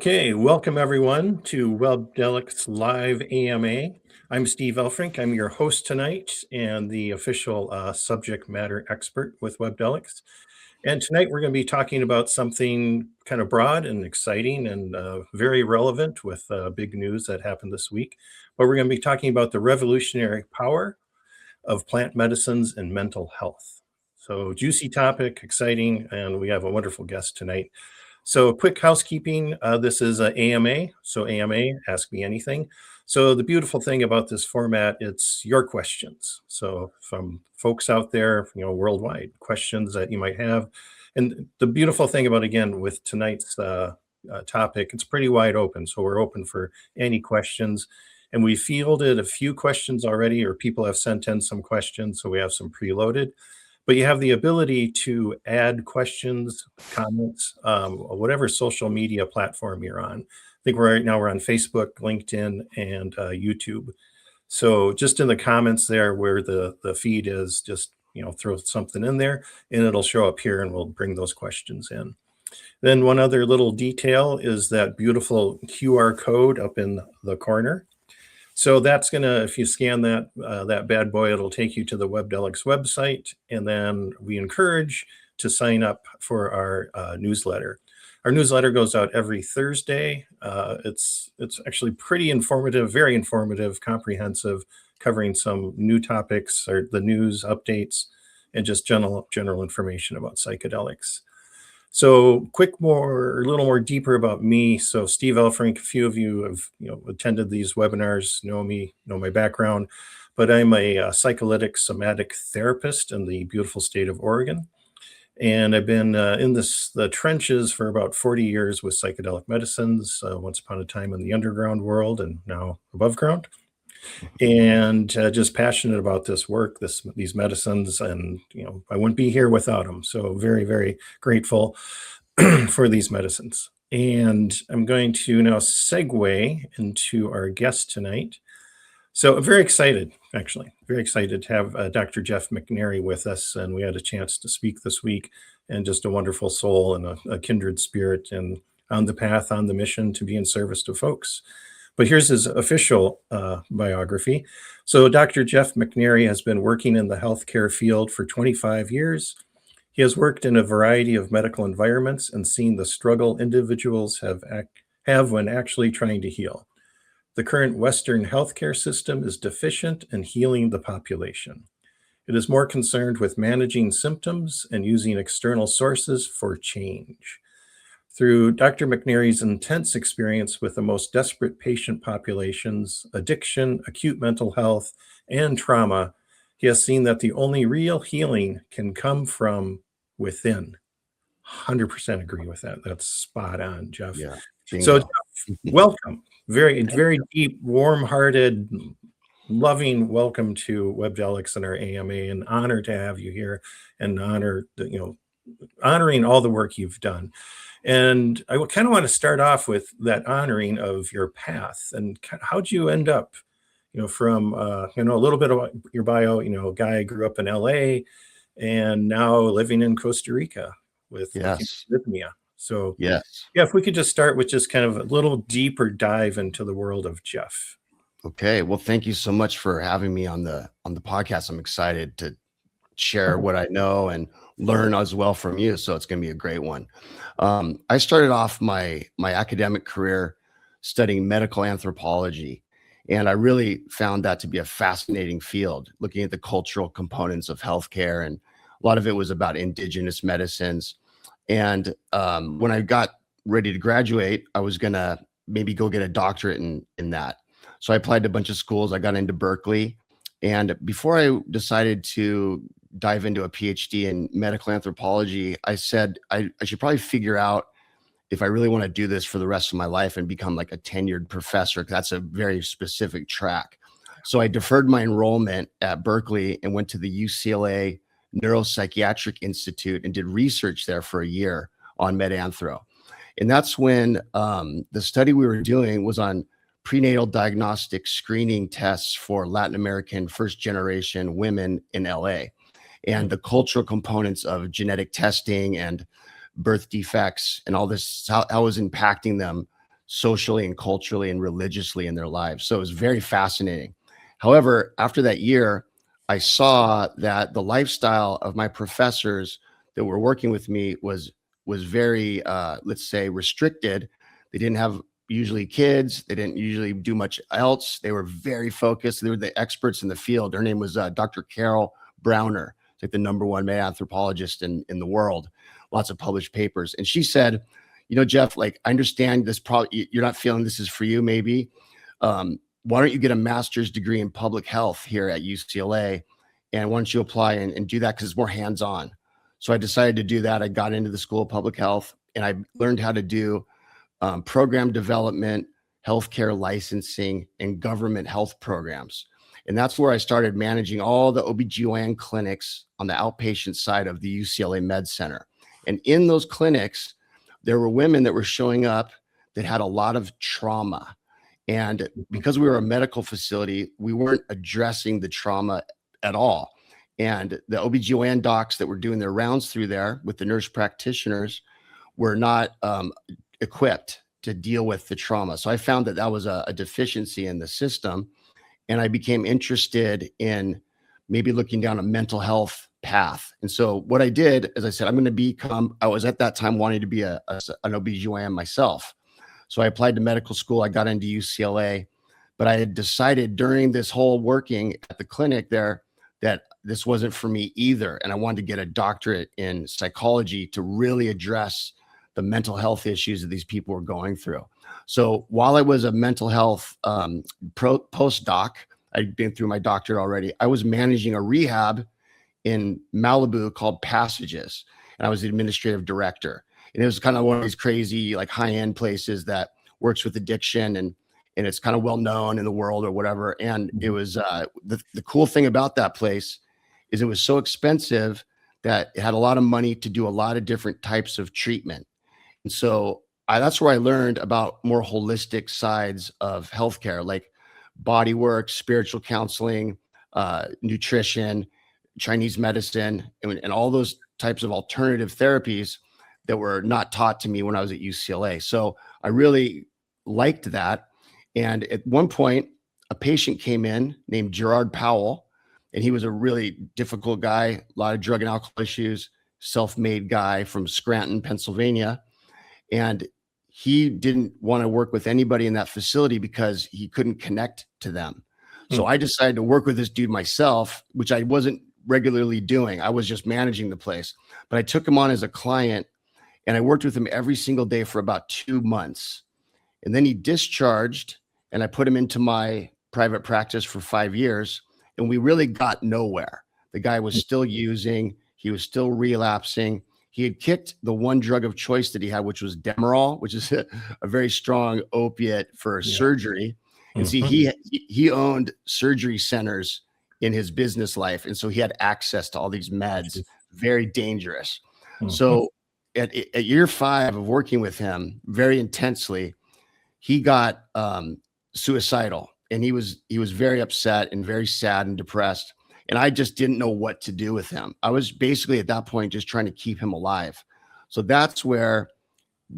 Okay, welcome everyone to Webdelics Live AMA. I'm Steve Alfrink. I'm your host tonight and the official subject matter expert with Webdelics. And tonight we're going to be talking about something kind of broad and exciting and very relevant with big news that happened this week. But we're going to be talking about the revolutionary power of plant medicines and mental health. So juicy topic, exciting, and we have a wonderful guest tonight. So quick housekeeping, this is a AMA, so AMA, ask me anything. So the beautiful thing about this format, it's your questions. So from folks out there, worldwide, questions that you might have. And the beautiful thing about, again, with tonight's topic, it's pretty wide open. So we're open for any questions. And we fielded a few questions already, or people have sent in some questions, so we have some preloaded. But you have the ability to add questions, comments, whatever social media platform you're on. I think right now we're on Facebook, LinkedIn, and YouTube. So just in the comments there where the feed is, just throw something in there and it'll show up here and we'll bring those questions in. Then one other little detail is that beautiful QR code up in the corner. So that's gonna, if you scan that that bad boy, it'll take you to the Webdelics website, and then we encourage to sign up for our newsletter. Our newsletter goes out every Thursday. It's actually pretty informative, very informative, comprehensive, covering some new topics or the news updates, and just general information about psychedelics. So a little more deeper about me. So Steve Alfrink, a few of you have attended these webinars, know me, know my background, but I'm a psycholytic somatic therapist in the beautiful state of Oregon. And I've been in the trenches for about 40 years with psychedelic medicines, once upon a time in the underground world and now above ground. And just passionate about this work, these medicines, and I wouldn't be here without them. So very, very grateful for these medicines. And I'm going to now segue into our guest tonight. So I'm very excited, actually, very excited to have Dr. Jeff McNary with us, and we had a chance to speak this week, and just a wonderful soul and a kindred spirit, and on the path, on the mission to be in service to folks. But here's his official biography. So Dr. Jeff McNary has been working in the healthcare field for 25 years. He has worked in a variety of medical environments and seen the struggle individuals have when actually trying to heal. The current Western healthcare system is deficient in healing the population. It is more concerned with managing symptoms and using external sources for change. Through Dr. McNary's intense experience with the most desperate patient populations, addiction, acute mental health, and trauma, he has seen that the only real healing can come from within. 100% agree with that. That's spot on, Jeff. Yeah. So, Jeff, welcome. Very, very deep, warm-hearted, loving welcome to Webdelics and our AMA. An honor to have you here, and honoring all the work you've done. And I kind of want to start off with that honoring of your path and how'd you end up, from, a little bit of your bio, guy grew up in LA and now living in Costa Rica with Rythmia. So yes. Yeah, if we could just start with just kind of a little deeper dive into the world of Jeff. Okay. Well, thank you so much for having me on the podcast. I'm excited to share what I know and learn as well from you. So it's going to be a great one. I started off my academic career studying medical anthropology, and I really found that to be a fascinating field, looking at the cultural components of healthcare, and a lot of it was about indigenous medicines. And when I got ready to graduate, I was going to maybe go get a doctorate in that. So I applied to a bunch of schools. I got into Berkeley. And before I decided to dive into a PhD in medical anthropology, I said I should probably figure out if I really want to do this for the rest of my life and become like a tenured professor, because that's a very specific track. So I deferred my enrollment at Berkeley and went to the UCLA Neuropsychiatric Institute and did research there for a year on MedAnthro. And that's when the study we were doing was on prenatal diagnostic screening tests for Latin American first generation women in LA, and the cultural components of genetic testing and birth defects and all this, how was impacting them socially and culturally and religiously in their lives. So it was very fascinating. However, after that year, I saw that the lifestyle of my professors that were working with me was very, let's say, restricted. They didn't have usually kids. They didn't usually do much else. They were very focused. They were the experts in the field. Her name was Dr. Carol Browner. It's like the #1 male anthropologist in the world. Lots of published papers. And she said, Jeff, like, I understand this probably, you're not feeling this is for you, maybe. Why don't you get a master's degree in public health here at UCLA? And why don't you apply and do that? Because it's more hands-on. So I decided to do that. I got into the School of Public Health, and I learned how to do program development, healthcare licensing, and government health programs. And that's where I started managing all the OBGYN clinics on the outpatient side of the UCLA Med Center. And in those clinics, there were women that were showing up that had a lot of trauma. And because we were a medical facility, we weren't addressing the trauma at all. And the OBGYN docs that were doing their rounds through there with the nurse practitioners were not equipped to deal with the trauma. So I found that that was a deficiency in the system. And I became interested in maybe looking down a mental health path. And so what I did, as I said, I was at that time wanting to be an OBGYN myself. So I applied to medical school. I got into UCLA, but I had decided during this whole working at the clinic there that this wasn't for me either. And I wanted to get a doctorate in psychology to really address the mental health issues that these people were going through. So while I was a mental health postdoc, I'd been through my doctorate already. I was managing a rehab in Malibu called Passages, and I was the administrative director. And it was kind of one of these crazy, like, high-end places that works with addiction, and it's kind of well known in the world or whatever. And it was the cool thing about that place is it was so expensive that it had a lot of money to do a lot of different types of treatment. And so that's where I learned about more holistic sides of healthcare, like body work, spiritual counseling, nutrition, Chinese medicine, and all those types of alternative therapies that were not taught to me when I was at UCLA. So I really liked that. And at one point, a patient came in named Gerard Powell, and he was a really difficult guy, a lot of drug and alcohol issues, self-made guy from Scranton, Pennsylvania. And he didn't want to work with anybody in that facility because he couldn't connect to them. So I decided to work with this dude myself, which I wasn't regularly doing. I was just managing the place, but I took him on as a client, and I worked with him every single day for about 2 months. And then he discharged, and I put him into my private practice for 5 years, and we really got nowhere. The guy was still using, he was still relapsing. He had kicked the one drug of choice that he had, which was Demerol, which is a very strong opiate for surgery. And see, he owned surgery centers in his business life. And so he had access to all these meds, very dangerous. So at year 5 of working with him very intensely, he got suicidal, and he was very upset and very sad and depressed. And I just didn't know what to do with him. I was basically at that point just trying to keep him alive. So that's where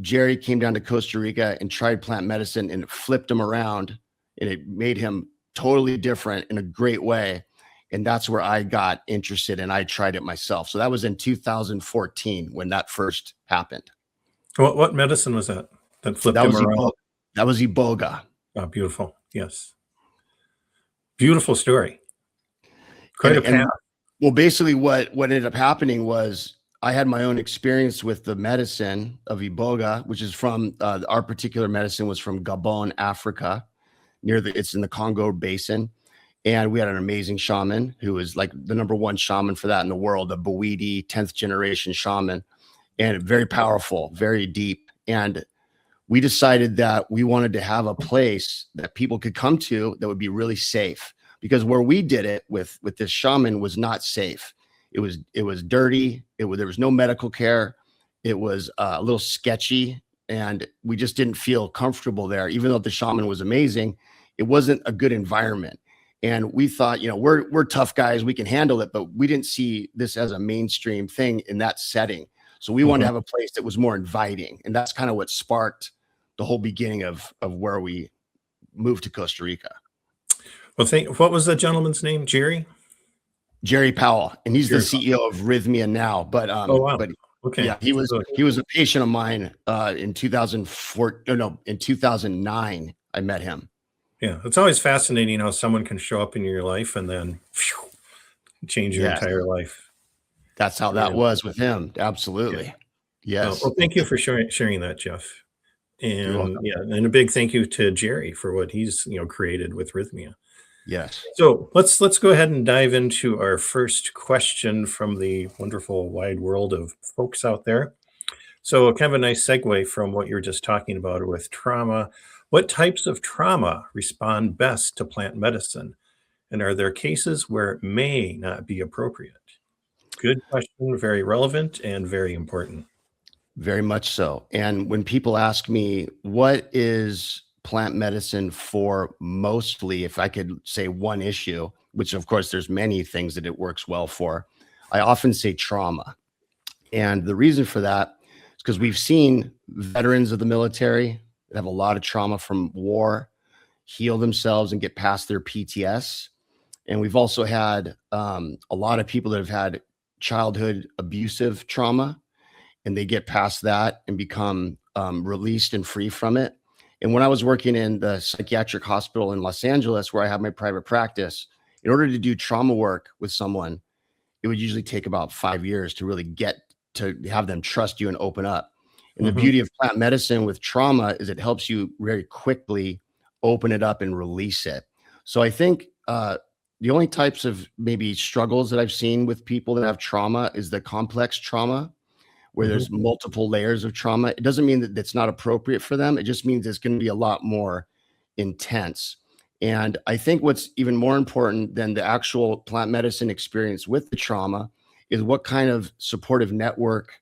Jerry came down to Costa Rica and tried plant medicine, and it flipped him around, and it made him totally different in a great way. And that's where I got interested, and I tried it myself. So that was in 2014 when that first happened. What medicine was that flipped him around? That was iboga. Oh, beautiful. Yes. Beautiful story. Quite a path. Well, basically what ended up happening was I had my own experience with the medicine of iboga, which is from our particular medicine was from Gabon, Africa, it's in the Congo Basin. And we had an amazing shaman who was like the #1 shaman for that in the world, a Bawidi 10th generation shaman, and very powerful, very deep. And we decided that we wanted to have a place that people could come to that would be really safe, because where we did it with this shaman was not safe. It was dirty. There was no medical care. It was a little sketchy, and we just didn't feel comfortable there. Even though the shaman was amazing, it wasn't a good environment. And we thought, we're tough guys, we can handle it, but we didn't see this as a mainstream thing in that setting. So we wanted to have a place that was more inviting, and that's kind of what sparked the whole beginning of where we moved to Costa Rica. Well, what was the gentleman's name? Jerry Powell, and he's the Jerry. CEO of Rythmia now. But Oh, wow. but Okay. yeah, he was a patient of mine in 2004. No, in 2009, I met him. Yeah, it's always fascinating how someone can show up in your life and then change your entire life. That's how that was with him. Absolutely. Yeah. Yes. Well, thank you for sharing that, Jeff. You're And welcome. yeah, and a big thank you to Jerry for what he's created with Rythmia. Yes. So let's go ahead and dive into our first question from the wonderful wide world of folks out there. So kind of a nice segue from what you're just talking about with trauma. What types of trauma respond best to plant medicine? And are there cases where it may not be appropriate? Good question, very relevant and very important. Very much so. And when people ask me, what is plant medicine for mostly, if I could say one issue, which of course there's many things that it works well for, I often say trauma. And the reason for that is because we've seen veterans of the military that have a lot of trauma from war heal themselves and get past their PTS. And we've also had a lot of people that have had childhood abusive trauma, and they get past that and become released and free from it. And when I was working in the psychiatric hospital in Los Angeles, where I have my private practice, in order to do trauma work with someone, it would usually take about 5 years to really get to have them trust you and open up. And the beauty of plant medicine with trauma is it helps you very quickly open it up and release it. So I think the only types of maybe struggles that I've seen with people that have trauma is the complex trauma, where there's multiple layers of trauma. It doesn't mean that it's not appropriate for them. It just means it's going to be a lot more intense. And I think what's even more important than the actual plant medicine experience with the trauma is what kind of supportive network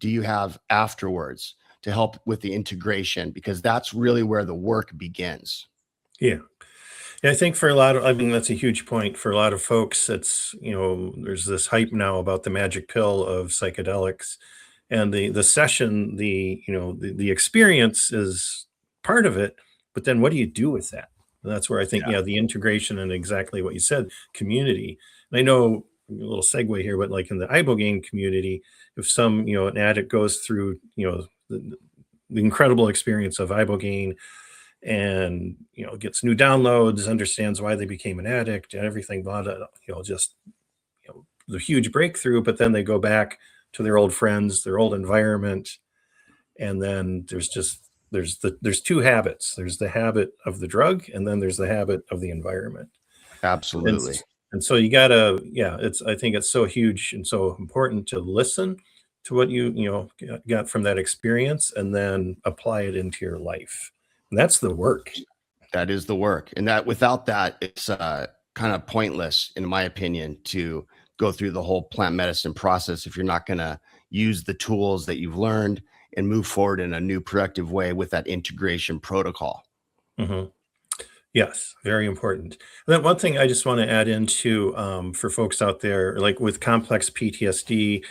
do you have afterwards to help with the integration, because that's really where the work begins. Yeah. Yeah, I think for a lot of, I mean, that's a huge point for a lot of folks. It's, there's this hype now about the magic pill of psychedelics, and the session, the experience is part of it, but then what do you do with that? And that's where I think, the integration and exactly what you said, community. And I know a little segue here, but like in the iboga community, if an addict goes through, the incredible experience of iboga and gets new downloads, understands why they became an addict and everything, blah, blah, just the huge breakthrough, but then they go back to their old friends, their old environment, and then there's two habits. There's the habit of the drug, and then there's the habit of the environment. Absolutely. And so you gotta, I think it's so huge and so important to listen to what you got from that experience and then apply it into your life. And that's the work. That is the work. And that without that, it's kind of pointless, in my opinion, to go through the whole plant medicine process if you're not going to use the tools that you've learned and move forward in a new productive way with that integration protocol. Yes, very important. And then one thing I just want to add into for folks out there, like with complex PTSD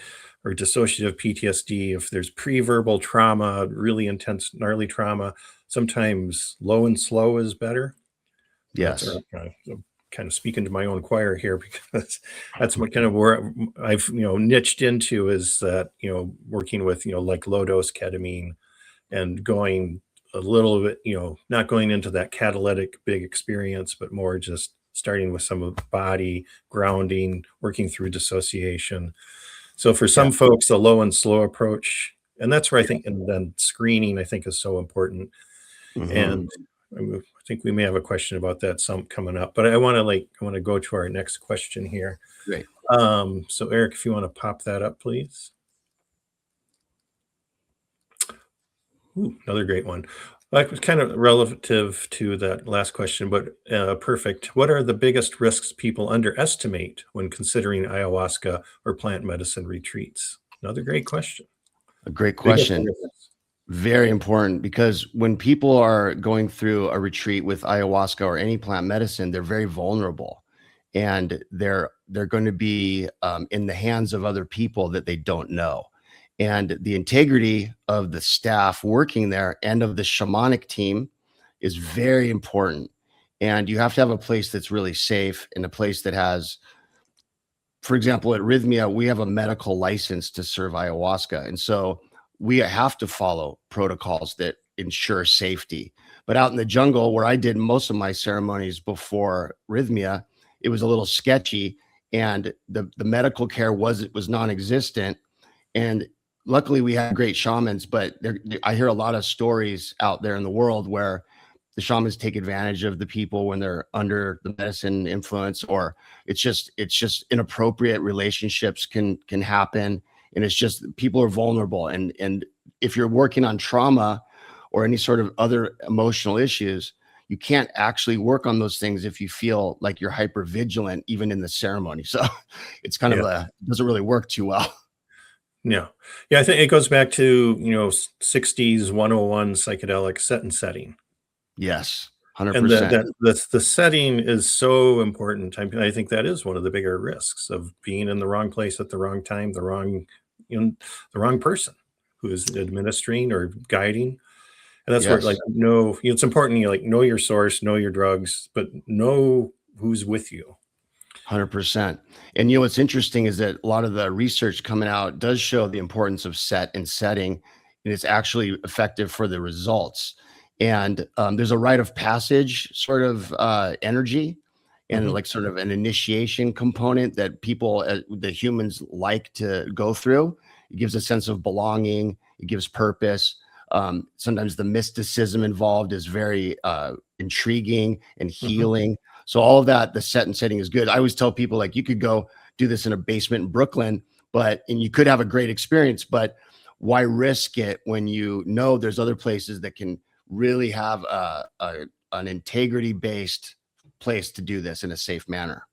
or dissociative PTSD, if there's pre-verbal trauma, really intense, gnarly trauma, sometimes low and slow is better. Yes. I'm kind of speaking to my own choir here, because that's what kind of where I've, niched into is that, working with, like low dose ketamine and going a little bit, not going into that catalytic big experience, but more just starting with some of the body grounding, working through dissociation. So for some folks, a low and slow approach, and that's where I think, and then screening, I think, is so important. And I think we may have a question about that coming up, but I want to go to our next question here. Great. So Eric, if you want to pop that up, please. Ooh, another great one. That was kind of relative to that last question, but perfect. What are the biggest risks people underestimate when considering ayahuasca or plant medicine retreats? Another great question. A great question. Very important, because when people are going through a retreat with ayahuasca or any plant medicine, they're very vulnerable, and they're going to be in the hands of other people that they don't know. And the integrity of the staff working there and of the shamanic team is very important. And you have to have a place that's really safe, and a place that has, for example, at Rythmia, we have a medical license to serve ayahuasca. And so we have to follow protocols that ensure safety. But out in the jungle, where I did most of my ceremonies before Rythmia, it was a little sketchy, and the medical care was non-existent. And luckily we had great shamans, but I hear a lot of stories out there in the world where the shamans take advantage of the people when they're under the medicine influence, or it's just inappropriate relationships can happen. And it's just, people are vulnerable. And if you're working on trauma or any sort of other emotional issues, you can't actually work on those things if you feel like you're hyper vigilant, even in the ceremony. So it's kind of doesn't really work too well. Yeah. Yeah. I think it goes back to, 60s 101 psychedelic set and setting. Yes, And 100%. the setting is so important. I think that is one of the bigger risks of being in the wrong place at the wrong time, the wrong person who is administering or guiding. And that's where, like, Yes, it's important, know your source, know your drugs, but know who's with you. 100%. And what's interesting is that a lot of the research coming out does show the importance of set and setting, and it's actually effective for the results. And there's a rite of passage sort of energy, and Mhm. like sort of an initiation component that people, the humans, like to go through. It gives a sense of belonging. It gives purpose. Sometimes the mysticism involved is very intriguing and Mhm. healing. So all of that, the set and setting is good. I always tell people, like, you could go do this in a basement in Brooklyn, and you could have a great experience, but why risk it when you know there's other places that can really have an integrity based place to do this in a safe manner?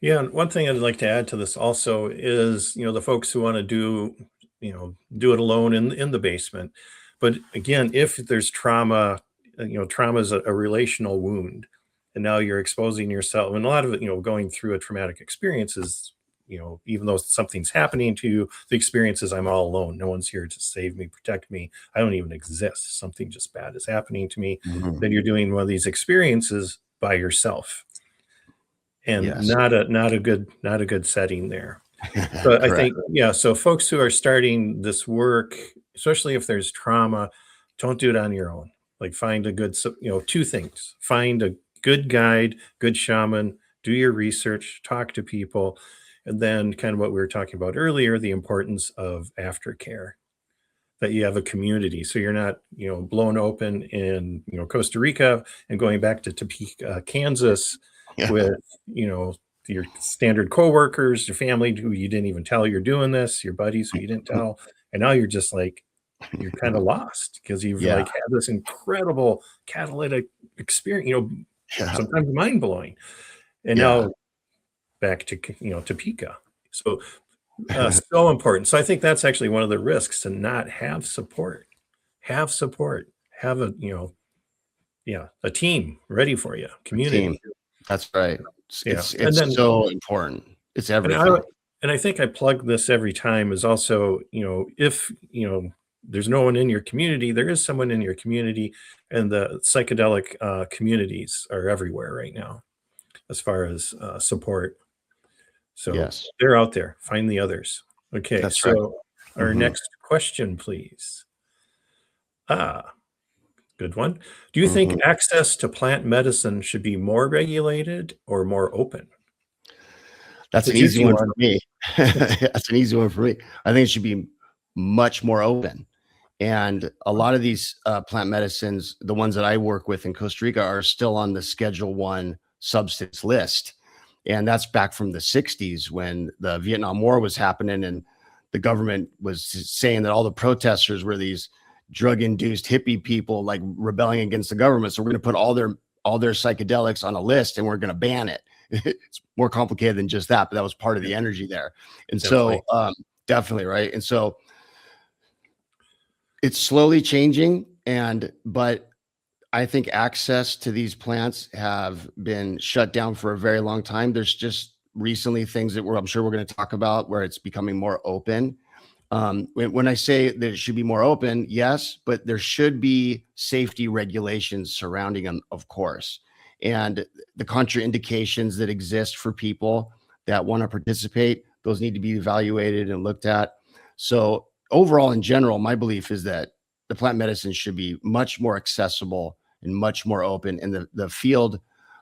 Yeah, and one thing I'd like to add to this also is, the folks who wanna do it alone in the basement. But again, if there's trauma, trauma is a relational wound, and now you're exposing yourself, and a lot of it, going through a traumatic experience is, even though something's happening to you, the experience is I'm all alone. No one's here to save me, protect me. I don't even exist. Something just bad is happening to me. Mhm. Then you're doing one of these experiences by yourself, and Yes. not a good setting there. So I Correct. think, yeah, so folks who are starting this work, especially if there's trauma, don't do it on your own. Like, find a good, two things: find a good guide, good shaman, do your research, talk to people, and then kind of what we were talking about earlier, the importance of aftercare, that you have a community. So you're not, blown open in, Costa Rica and going back to Topeka, Kansas Yeah. with, your standard coworkers, your family who you didn't even tell you're doing this, your buddies who you didn't tell. And now you're just like, you're kind of lost because you've Yeah. like had this incredible catalytic experience, Yeah. sometimes mind blowing. And Yeah. now back to, Topeka. So so important. So I think that's actually one of the risks, to not have support. Have support. Have a, yeah, a team ready for you, A team. community. That's right. Yeah. And It's then, so important. It's and I everything. and I think I plug this every time, is also, if, there's no one in your community, there is someone in your community, and the psychedelic communities are everywhere right now as far as support. So Yes, they're out there. Find the others. Okay. that's right. So our Mhm, next question, please. Ah, good one. Do you think mhm. access to plant medicine should be more regulated or more open? It's That's a an easy juicy one one. for me. That's an easy one for me. I think it should be much more open. And a lot of these plant medicines, the ones that I work with in Costa Rica, are still on the Schedule One substance list. And that's back from the 60s, when the Vietnam War was happening, and the government was saying that all the protesters were these drug-induced hippie people, like, rebelling against the government. So we're going to put all their psychedelics on a list, and we're going to ban it. It's more complicated than just that, but that was part of Yeah, the energy there. And definitely. so definitely, right? And so it's slowly changing, but I think access to these plants have been shut down for a very long time. There's just recently things that I'm sure we're going to talk about, where it's becoming more open. When I say that it should be more open, yes, but there should be safety regulations surrounding them, of course. And the contraindications that exist for people that want to participate, those need to be evaluated and looked at. So overall, in general, my belief is that the plant medicine should be much more accessible and much more open. And the field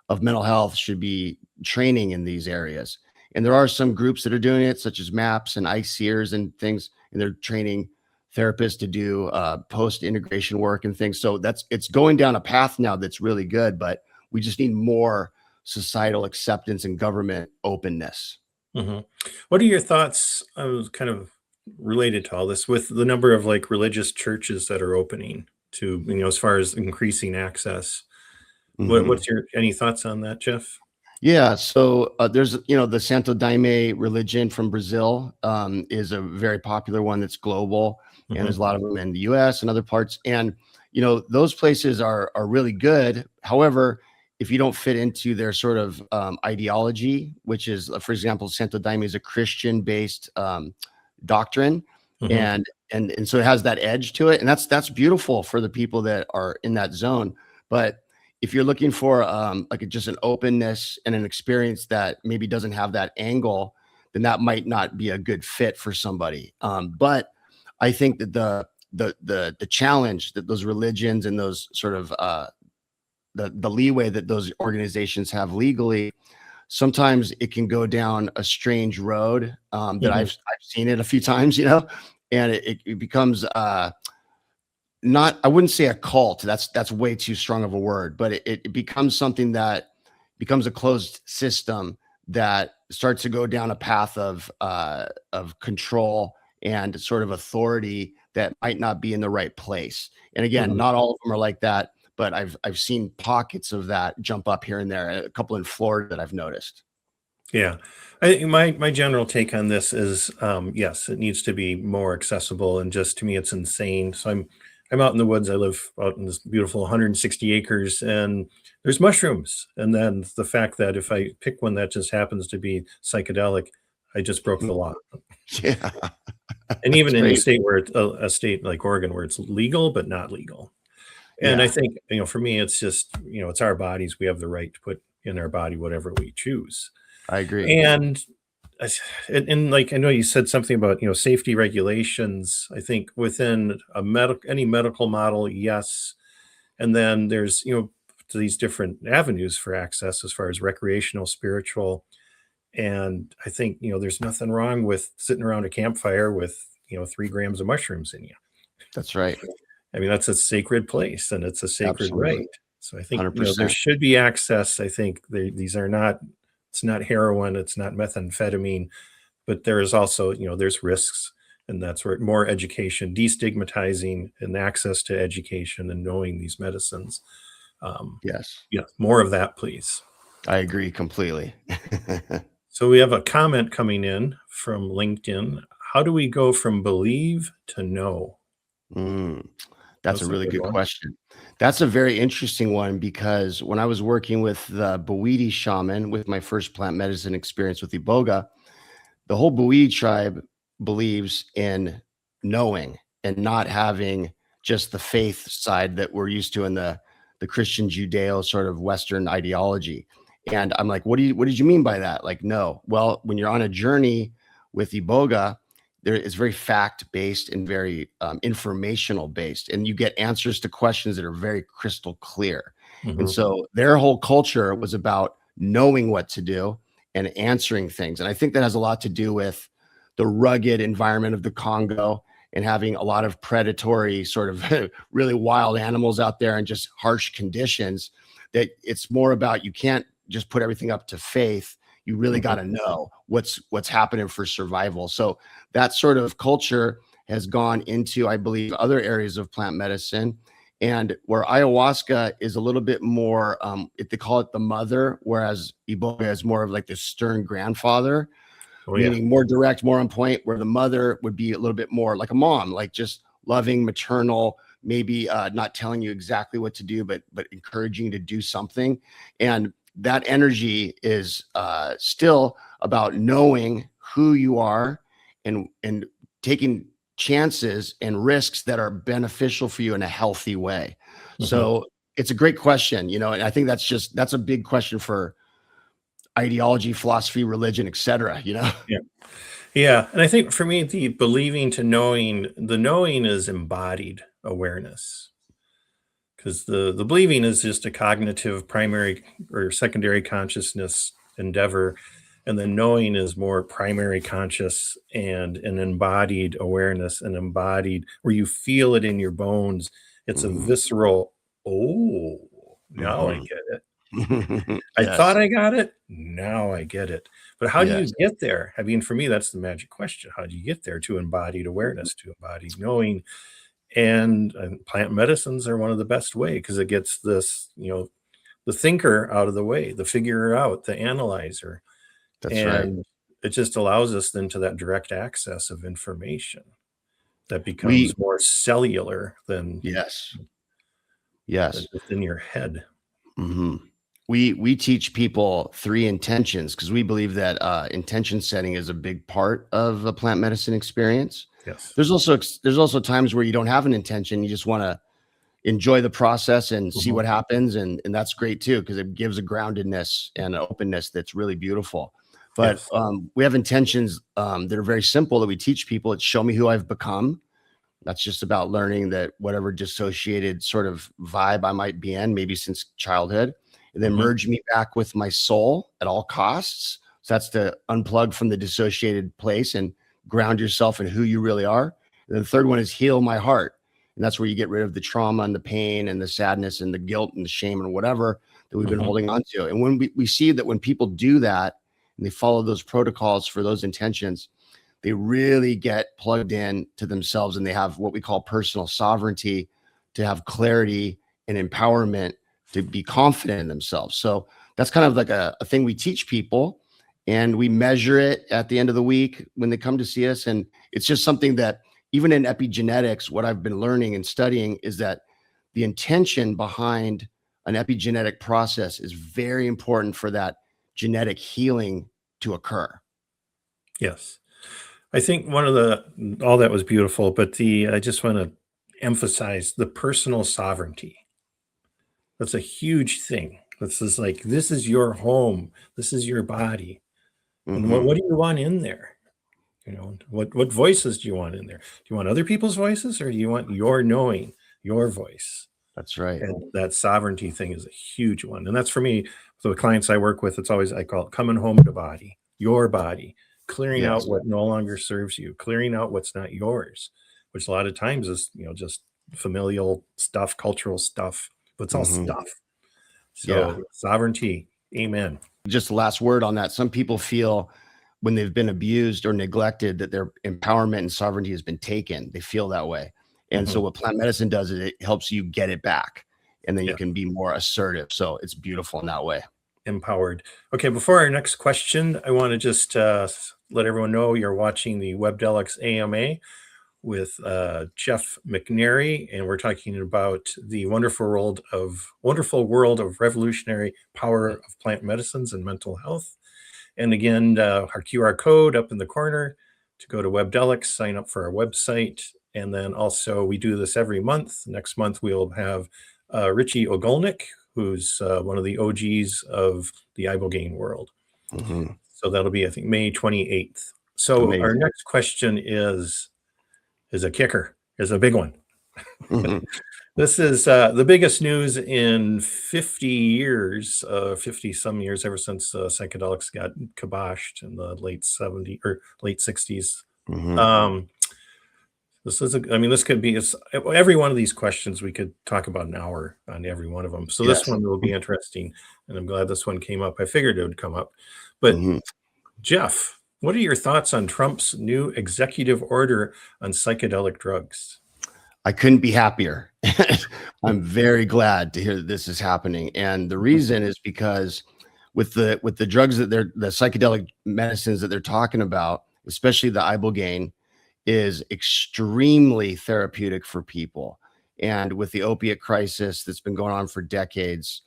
of mental health should be training in these areas. And there are some groups that are doing it, such as MAPS and ICEERs and things, and they're training therapists to do post-integration work and things. So it's going down a path now that's really good, but we just need more societal acceptance and government openness. Mhm. What are your thoughts, kind of related to all this, with the number of like religious churches that are opening to, as far as increasing access? Mhm. What's your any thoughts on that, Jeff? Yeah, so there's the Santo Daime religion from Brazil is a very popular one that's global, and there's Mhm. a lot of them in the U.S. and other parts, and those places are really good. However, if you don't fit into their sort of ideology, which is, for example, Santo Daime is a Christian-based doctrine, Mhm. and so it has that edge to it, and that's beautiful for the people that are in that zone, but if you're looking for just an openness and an experience that maybe doesn't have that angle, then that might not be a good fit for somebody. But I think that the challenge that those religions and those sort of the leeway that those organizations have legally, sometimes it can go down a strange road that Mhm. I've seen it a few times, and it becomes not, I wouldn't say a cult. That's way too strong of a word, but it becomes something that becomes a closed system that starts to go down a path of control and sort of authority that might not be in the right place. And again, Mhm. not all of them are like that, but I've seen pockets of that jump up here and there. A couple in Florida that I've noticed. Yeah. I think my general take on this is, yes, it needs to be more accessible, and just to me, it's insane. So I'm out in the woods. I live out in this beautiful 160 acres, and there's mushrooms. And then the fact that if I pick one that just happens to be psychedelic, I just broke the law. Yeah, And that's even in a great. state where it's a state like Oregon, where it's legal but not legal. And I Yeah, think, for me, it's just, it's our bodies. We have the right to put in our body whatever we choose. I agree. And I s and, like, I know you said something about, safety regulations. I think within a any medical model, yes, and then there's, these different avenues for access as far as recreational, spiritual, and I think, there's nothing wrong with sitting around a campfire with, 3 grams of mushrooms in you. That's right. I mean, that's a sacred place, and it's a sacred Absolutely. right. So I think, there 100%. should be access. I think these are not, it's not heroin, it's not methamphetamine, but there is also, there's risks, and that's where more education, destigmatizing and access to education and knowing these medicines. Um, Yes, yeah, more of that, please. I agree completely. So we have a comment coming in from LinkedIn. How do we go from believe to know? Mm, that's a That's a really good good one. question. That's a very interesting one because when I was working with the Bwiti shaman with my first plant medicine experience with iboga, the whole Bwiti tribe believes in knowing and not having just the faith side that we're used to in the Christian Judeo sort of Western ideology. And I'm like, what did you mean by that? Like, no. Well, when you're on a journey with iboga, there is very fact based and very informational based, and you get answers to questions that are very crystal clear. And Mhm. so their whole culture was about knowing what to do and answering things. And I think that has a lot to do with the rugged environment of the Congo and having a lot of predatory, sort of really wild animals out there and just harsh conditions. That it's more about, you can't just put everything up to faith. You really got Mhm. to know what's happening for survival. So that sort of culture has gone into, I believe, other areas of plant medicine. And where ayahuasca is a little bit more, if they call it the mother, whereas iboga is more of like the stern grandfather, Oh, yeah. meaning more direct, more on point, where the mother would be a little bit more like a mom, like just loving, maternal, maybe not telling you exactly what to do, but encouraging you to do something. And that energy is still about knowing who you are and taking chances and risks that are beneficial for you in a healthy way. Mhm. So it's a great question, you know, and I think that's a big question for ideology, philosophy, religion, etc. You know? Yeah. Yeah, and I think for me, the believing to knowing, the knowing is embodied awareness, because the believing is just a cognitive primary or secondary consciousness endeavor, and the knowing is more primary conscious and an embodied awareness, an embodied where you feel it in your bones. It's a Mhm, visceral, oh, now I mhm. get it. I thought Yes, I got it. Now I get it. But how do you yes. get there? I mean, for me, that's the magic question. How do you get there to embodied awareness, to embodied knowing? And plant medicines are one of the best way because it gets this, the thinker out of the way, the figurer out, the analyzer, That's right. and it just allows us then to that direct access of information that We becomes more cellular Yes, than yes. just in your head. Mhm. We teach people 3 intentions because we believe that, intention setting is a big part of a plant medicine experience. Yes. There's also times where you don't have an intention, you just wanna enjoy the process and see Mhm. what happens, and that's great too because it gives a groundedness and an openness that's really beautiful. But, Yes. we have intentions, that are very simple that we teach people. It's show me who I've become. That's just about learning that whatever dissociated sort of vibe I might be in, maybe since childhood, and then Mhm. merge me back with my soul at all costs. So that's to unplug from the dissociated place and ground yourself in who you really are. And then the third one is heal my heart. And that's where you get rid of the trauma and the pain and the sadness and the guilt and the shame and whatever that we've been Mhm. holding on to. And when we see that when people do that and they follow those protocols for those intentions, they really get plugged in to themselves and they have what we call personal sovereignty to have clarity and empowerment to be confident in themselves. So that's kind of like a thing we teach people and we measure it at the end of the week when they come to see us. And it's just something that even in epigenetics, what I've been learning and studying is that the intention behind an epigenetic process is very important for that genetic healing to occur. Yes. I think one of the all that was beautiful, but I just wanna emphasize the personal sovereignty. That's a huge thing. This is like, this is your home, this is your body, and what Mhm. do you want in there? What voices do you want in there? Do you want other people's voices, or do you want your knowing, your voice? That's right. And that sovereignty thing is a huge one, and that's for me, so the clients I work with, it's always I call it coming home to body, your body, clearing out Yes. what no longer serves you, clearing out what's not yours, which a lot of times is, just familial stuff, cultural stuff, but it's all Mhm. stuff. Yeah. So sovereignty, amen. Just the last word on that. Some people feel when they've been abused or neglected that their empowerment and sovereignty has been taken. They feel that way. And so Mhm. what plant medicine does is it helps you get it back and then you Yeah, can be more assertive. So it's beautiful in that way. empowered. Okay, before our next question, I want to just let everyone know you're watching the Webdelics AMA with Jeff McNary, and we're talking about the wonderful world of revolutionary power of plant medicines and mental health. And again, our QR code up in the corner to go to Webdelics, sign up for our website, and then also we do this every month. Next month we'll have Richie Ogolnik, who's one of the OGs of the ibogaine world. Mhm. So that'll be, I think, May 28th. So our Amazing. next question is a kicker, is a big one. Mhm. This is the biggest news in 50 years, 50 some years, ever since psychedelics got kiboshed in the late 70s or late 60s. Mhm. Um, I mean, this could be, every one of these questions we could talk about an hour on every one of them. So this Yes. one will be interesting, and I'm glad this one came up. I figured it would come up. But Mhm. Jeff, what are your thoughts on Trump's new executive order on psychedelic drugs? I couldn't be happier. I'm very glad to hear that this is happening. And the reason is because with the drugs that the psychedelic medicines that they're talking about, especially the ibogaine, is extremely therapeutic for people. And with the opiate crisis that's been going on for decades,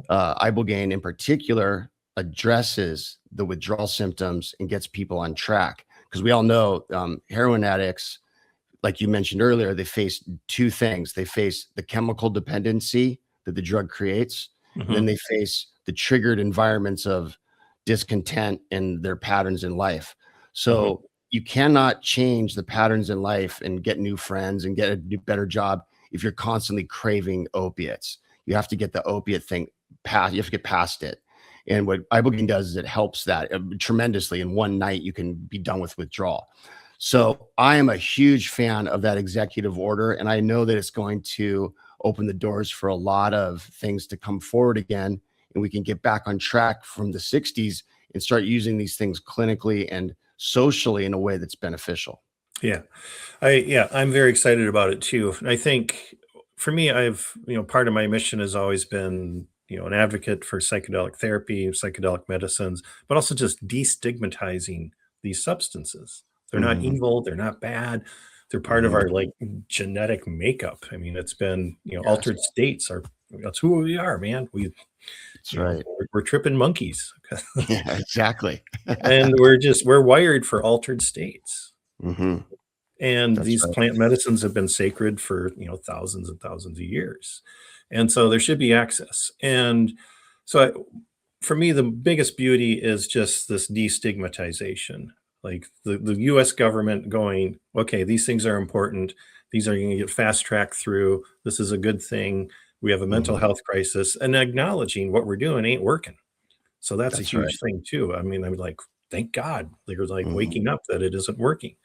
ibogaine in particular addresses the withdrawal symptoms and gets people on track. Because we all know heroin addicts like you mentioned earlier, they face two things. They face the chemical dependency that the drug creates, and then Mhm. they face the triggered environments of discontent and their patterns in life. Mhm. So you cannot change the patterns in life and get new friends and get a better job if you're constantly craving opiates. You have to get the opiate thing past. You have to get past it. And what ibogaine does is it helps that tremendously. In one night, you can be done with withdrawal. So I am a huge fan of that executive order, and I know that it's going to open the doors for a lot of things to come forward again, and we can get back on track from the 60s and start using these things clinically and socially in a way that's beneficial. Yeah. I'm very excited about it too. And I think for me, part of my mission has always been, an advocate for psychedelic therapy, psychedelic medicines, but also just destigmatizing these substances. They're not Mhm, evil, they're not bad. They're part of mhm. our like genetic makeup. I mean, it's been, Yes, altered states are that's who we are, man. that's right. We're tripping monkeys. Yeah, exactly. And we're wired for altered states. Mhm, And that's these right. plant medicines have been sacred for, thousands and thousands of years. And so there should be access. And so for me, the biggest beauty is just this destigmatization. Like the US government going, okay, these things are important. These are going to get fast tracked through. This is a good thing. We have a mental Mhm, health crisis, and acknowledging what we're doing ain't working. So that's a that's right. huge thing too. I mean, I'm like, thank God they're like Mhm, waking up that it isn't working.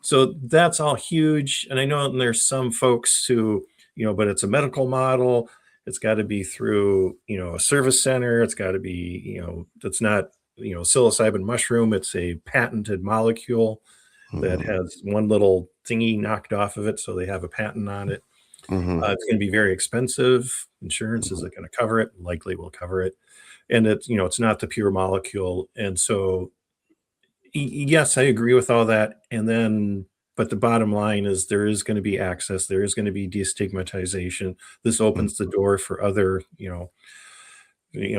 So that's all huge. And I know there's some folks who, but it's a medical model. It's got to be through, a service center. It's got to be, it's not, psilocybin mushroom. It's a patented molecule that mhm, has one little thingy knocked off of it. So they have a patent on it. mhm, It's going to be very expensive. Insurance mhm, isn't going to cover it, likely will cover it. And it's, it's not the pure molecule. And so yes, I agree with all that, and then but the bottom line is there is gonna be access, there is gonna be destigmatization. This mhm. opens the door for other,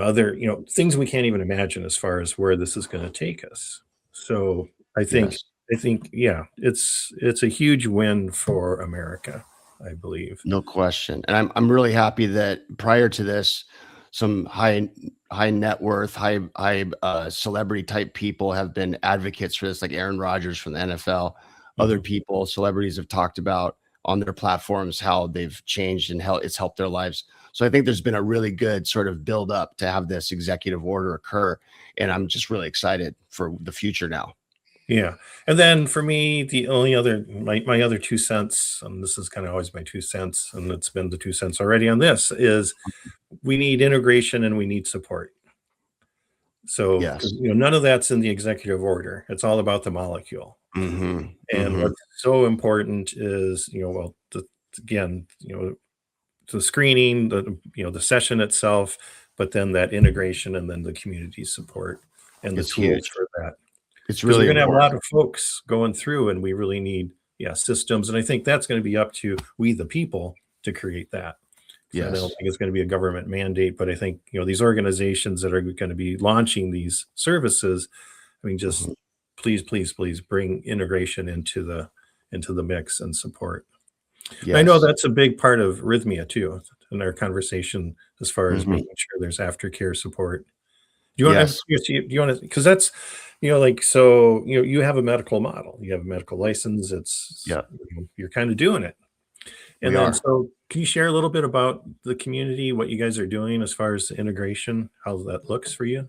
other, things we can't even imagine as far as where this is gonna take us. So, I think Yes. yeah, it's a huge win for America, I believe. No question. And I'm really happy that prior to this, some high net worth, high celebrity type people have been advocates for this, like Aaron Rodgers from the NFL. Other Mhm. people, celebrities have talked about on their platforms how they've changed and how it's helped their lives. So I think there's been a really good sort of build up to have this executive order occur. And I'm just really excited for the future now. Yeah, and then for me, the only other my other 2 cents, and this is kinda always my 2 cents, and it's been the 2 cents already on this, is we need integration and we need support. So, 'cause, Yes. none of that's in the executive order. It's all about the molecule. Hmm. And Hmm. what's so important is, well, again, the screening, the session itself, but then that integration and then the community support and the It's tools huge. for that. It's Because we're really gonna have a lot important. of folks going through, and we really need, yeah, systems, and I think that's gonna be up to we, the people, to create that. So I don't Yes. think it's gonna be a government mandate, but I think, these organizations that are gonna be launching these services, I mean, just Mhm. please, please, please bring integration into the mix and support. And I know Yes. that's a big part of Rythmia too, in our conversation as far as Mhm. making sure there's aftercare support. Do you want I'm Yes. curious, do you wanna, because that's, like, so, you have a medical model, you have a medical license, Yeah, you're kinda doing it. And we then, are. so can you share a little bit about the community, what you guys are doing as far as the integration, how that looks for you or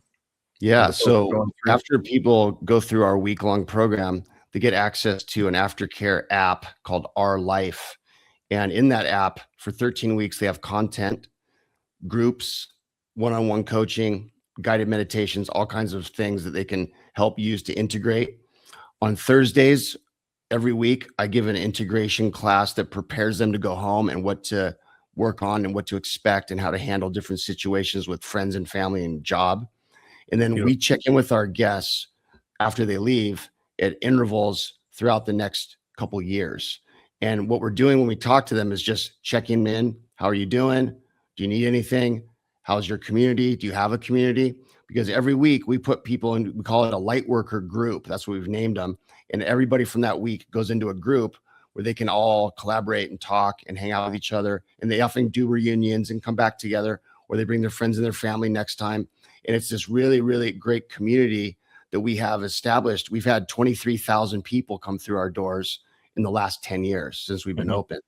Yeah, the folks so going through? after people go through our week-long program, they get access to an aftercare app called Our Life, and in that app, for 13 weeks, they have content, groups, one-on-one coaching, guided meditations, all kinds of things that they can help use to integrate. On Thursdays, every week, I give an integration class that prepares them to go home and what to work on and what to expect and how to handle different situations with friends and family and job. And then we check in with our guests after they leave at intervals throughout the next couple years. And what we're doing when we talk to them is just checking in. How are you doing? Do you need anything? How's your community? Do you have a community? Because every week we put people in, we call it a light worker group. That's what we've named them. And everybody from that week goes into a group where they can all collaborate and talk and hang out with each other. And they often do reunions and come back together, or they bring their friends and their family next time. And it's this really, really great community that we have established. We've had 23,000 people come through our doors in the last 10 years since we've been open.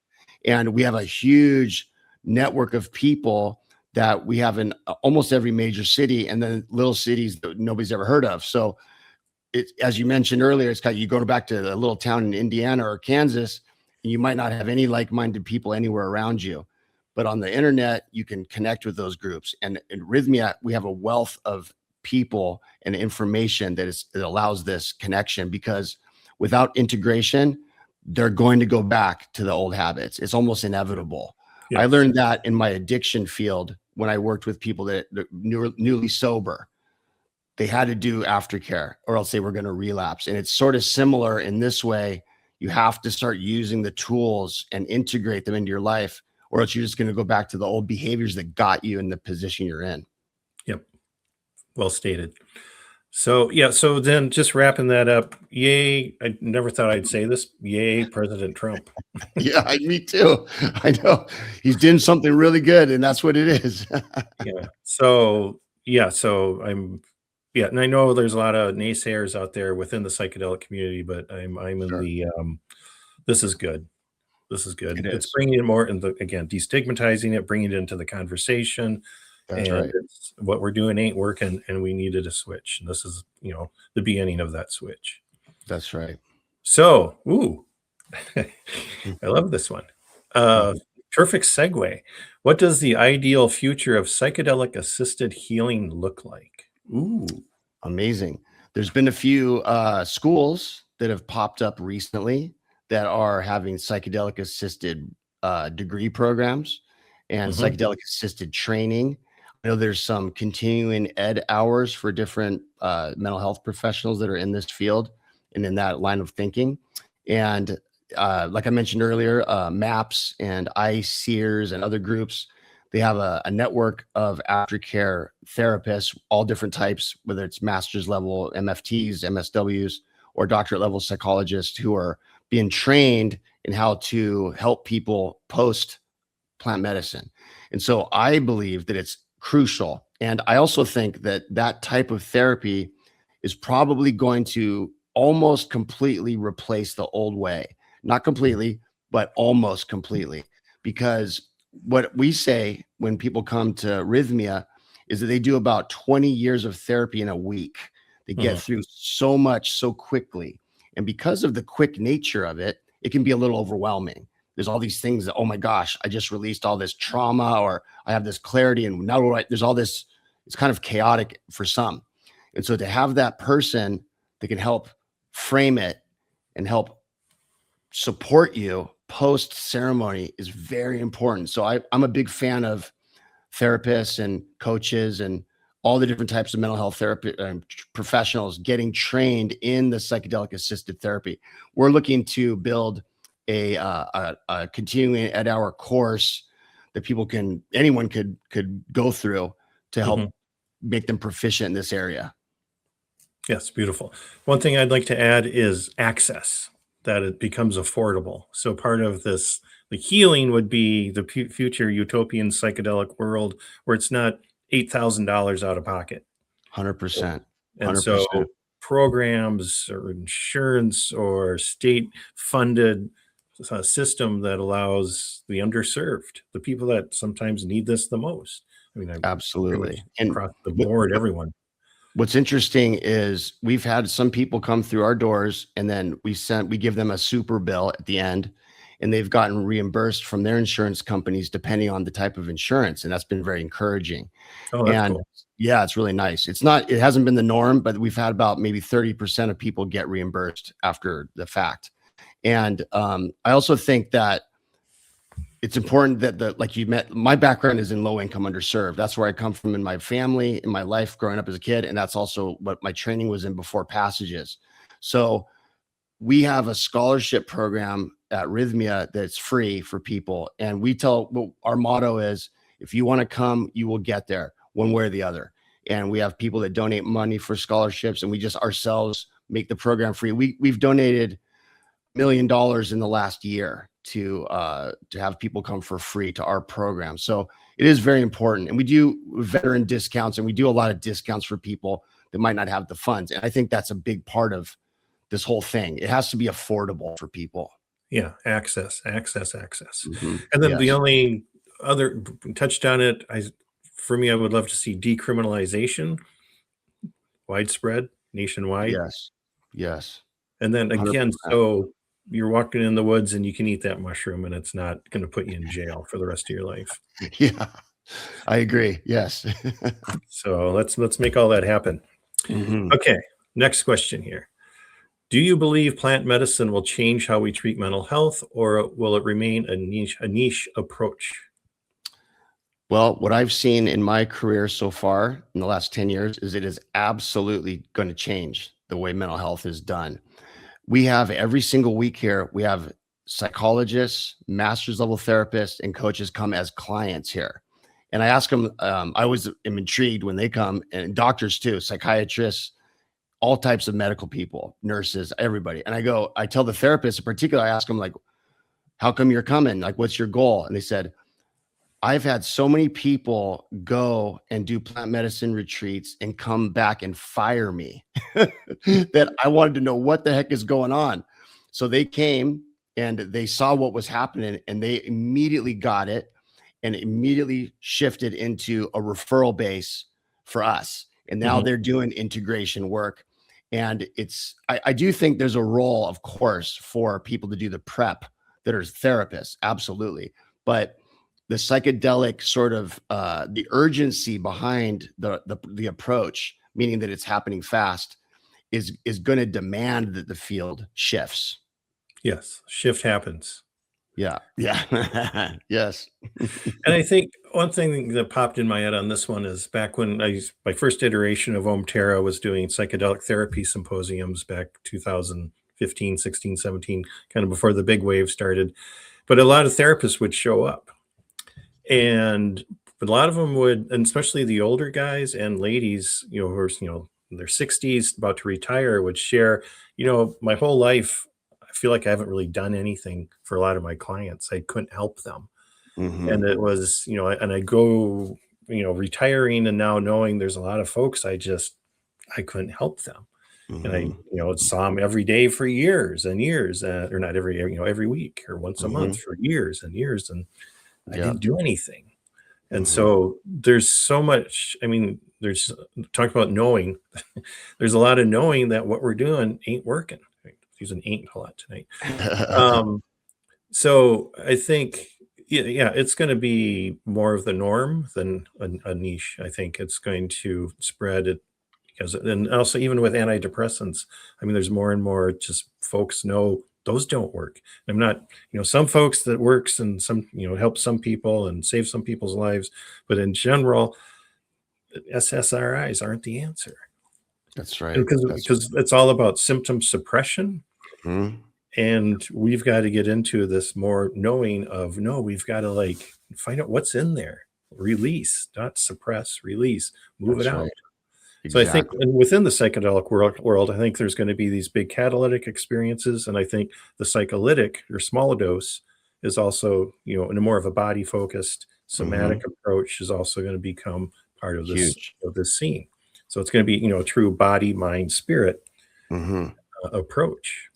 And we have a huge network of people that we have in almost every major city, and then little cities that nobody's ever heard of. So it, as you mentioned earlier, it's kind of, you go back to a little town in Indiana or Kansas, and you might not have any like-minded people anywhere around you. But on the internet, you can connect with those groups. And in Rythmia, we have a wealth of people and information that allows this connection, because without integration, they're going to go back to the old habits. It's almost inevitable. Yes. I learned that in my addiction field when I worked with people that newly sober. They had to do aftercare or else they were going to relapse. And it's sort of similar in this way. You have to start using the tools and integrate them into your life, or else you're just going to go back to the old behaviors that got you in the position you're in. Yep. Well stated. So, yeah. So then just wrapping that up, yay. I never thought I'd say this. Yay, President Trump. Yeah, me too. I know he's doing something really good, and that's what it is. Yeah. So and I know there's a lot of naysayers out there within the psychedelic community, but I'm in the, this is good. This is good. It's bringing it more in again, destigmatizing it, bringing it into the conversation. That's right. It's, what we're doing ain't working, and we needed a switch. And this is, the beginning of that switch. That's right. So, I love this one. Perfect segue. What does the ideal future of psychedelic assisted healing look like? Ooh, amazing. There's been a few schools that have popped up recently that are having psychedelic assisted degree programs and psychedelic assisted training. I know there's some continuing ed hours for different mental health professionals that are in this field and in that line of thinking. And like I mentioned earlier, MAPS and ICEERS and other groups, they have a network of aftercare therapists, all different types, whether it's master's level MFTs, MSWs, or doctorate level psychologists who are being trained in how to help people post plant medicine. And so I believe that it's crucial. And I also think that that type of therapy is probably going to almost completely replace the old way. Not completely, but almost completely. Because what we say when people come to Rythmia is that they do about 20 years of therapy in a week. They get through so much so quickly. And because of the quick nature of it, it can be a little overwhelming. There's all these things that, oh my gosh, I just released all this trauma, or I have this clarity, and now there's all this, it's kind of chaotic for some. And so to have that person that can help frame it and help support you post ceremony is very important. So I'm a big fan of therapists and coaches and all the different types of mental health therapy professionals getting trained in the psychedelic assisted therapy. We're looking to build a continuing ed hour course that anyone could go through to help make them proficient in this area. Yes, beautiful. One thing I'd like to add is access, that it becomes affordable. So part of this, the healing would be the future utopian psychedelic world where it's not $8,000 out of pocket. 100%. And so programs or insurance or state-funded system that allows the underserved, the people that sometimes need this the most. I mean, absolutely. And across the board, everyone. What's interesting is we've had some people come through our doors, and then we give them a super bill at the end, and they've gotten reimbursed from their insurance companies depending on the type of insurance. And that's been very encouraging. Oh, that's cool. Yeah, it's really nice. It hasn't been the norm, but we've had about maybe 30% of people get reimbursed after the fact. And I also think that it's important that my background is in low income underserved. That's where I come from in my family, in my life growing up as a kid. And that's also what my training was in before passages. So we have a scholarship program at Rythmia that's free for people. And our motto is, if you want to come, you will get there one way or the other. And we have people that donate money for scholarships, and we just ourselves make the program free. We've donated $1 million in the last year to have people come for free to our program. So it is very important. And we do veteran discounts, and we do a lot of discounts for people that might not have the funds. And I think that's a big part of this whole thing. It has to be affordable for people. Yeah, access. Mm-hmm. And then Yes. the only other touched on it, for me, I would love to see decriminalization, widespread, nationwide. Yes. Yes. And then again, 100%. so you're walking in the woods and you can eat that mushroom and it's not going to put you in jail for the rest of your life. Yeah, I agree. Yes. So let's make all that happen. Mhm. Okay, next question here. Do you believe plant medicine will change how we treat mental health, or will it remain a niche approach? Well, what I've seen in my career so far in the last 10 years is it is absolutely going to change the way mental health is done. We have every single week here, we have psychologists, master's level therapists, and coaches come as clients here. And I ask them, I always am intrigued when they come, and doctors too, psychiatrists, all types of medical people, nurses, everybody. And I tell the therapist in particular, I ask them, like, how come you're coming? Like, what's your goal? And they said, I've had so many people go and do plant medicine retreats and come back and fire me that I wanted to know what the heck is going on. So they came and they saw what was happening, and they immediately got it and immediately shifted into a referral base for us. And now Mhm. they're doing integration work. And I do think there's a role, of course, for people to do the prep that are therapists. Absolutely. But the psychedelic sort of the urgency behind the approach, meaning that it's happening fast, is going to demand that the field shifts. Yes, shift happens. Yeah. Yeah. Yes. And I think one thing that popped in my head on this one is back when my first iteration of Om Terra was doing psychedelic therapy symposiums back 2015, 16, 17, kind of before the big wave started. But a lot of therapists would show up, and a lot of them would, and especially the older guys and ladies, who are, in their 60s, about to retire, would share, my whole life, I feel like I haven't really done anything for a lot of my clients. I couldn't help them. Hmm. And it was, and I go, retiring and now knowing there's a lot of folks I couldn't help them. And I, Hmm. saw them every day for years and years, or not every week or once a month Hmm. for years and years. And I Yeah. didn't do anything. And Hmm. so there's so much, there's talk about knowing, there's a lot of knowing that what we're doing ain't working. I'm using ain't a lot tonight. Um, so I think, yeah, it's going to be more of the norm than a niche. I think it's going to spread it because, and also even with antidepressants, there's more and more just folks know those don't work. I'm not, some folks that works and some, helps some people and saves some people's lives, but in general, SSRIs aren't the answer. That's And right. That's because it's all about symptom suppression. mhm. And we've got to get into this more knowing of, no, we've got to like find out what's in there, release, not suppress, release, move it That's right. out. So I think, Exactly. and within the psychedelic world, I think there's going to be these big catalytic experiences, and I think the psycholytic or small dose is also, in a more of a body focused Hmm. somatic approach is also going to become part Huge. of this scene. So it's going to be, a true body, mind, spirit Hmm. approach.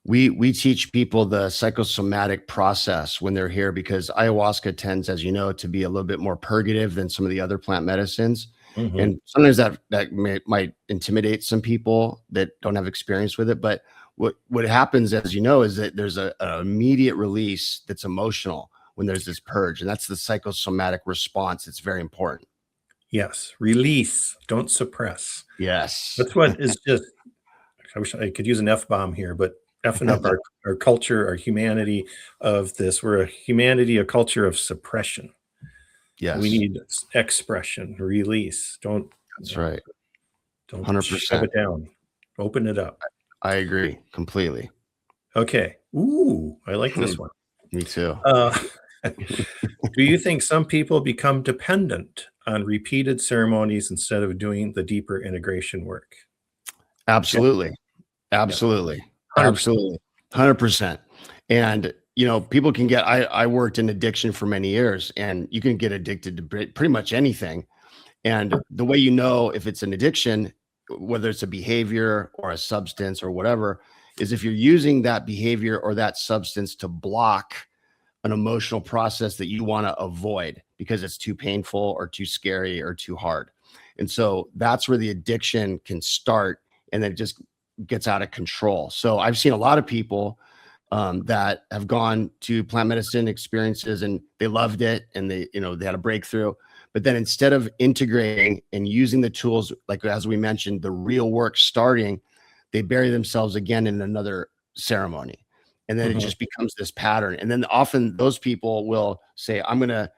We teach people the psychosomatic process when they're here, because ayahuasca tends, as you know, to be a little bit more purgative than some of the other plant medicines. Hmm. And sometimes that might intimidate some people that don't have experience with it. But what happens, as you know, is that there's an immediate release that's emotional when there's this purge, and that's the psychosomatic response. It's very important. Yes, release, don't suppress. Yes. That's what is just, I wish I could use an F bomb here, but effing up our culture, our humanity of this. We're a humanity, a culture of suppression. We Yes. need expression, release. That's right. Don't shove 100%. it down. Open it up. I agree completely. Okay. Ooh, I like this one. Me too. Uh, do you think some people become dependent on repeated ceremonies instead of doing the deeper integration work? Yeah, Absolutely. yeah, Absolutely. 100%. Absolutely. 100%. And, people can get, I worked in addiction for many years, and you can get addicted to pretty much anything. And the way you know if it's an addiction, whether it's a behavior or a substance or whatever, is if you're using that behavior or that substance to block an emotional process that you want to avoid because it's too painful or too scary or too hard. And so that's where the addiction can start, and then it just gets out of control. So I've seen a lot of people that have gone to plant medicine experiences and they loved it, and they had a breakthrough. But then instead of integrating and using the tools, like as we mentioned, the real work starting, they bury themselves again in another ceremony. And then it just becomes this pattern. And then often those people will say, I'm going to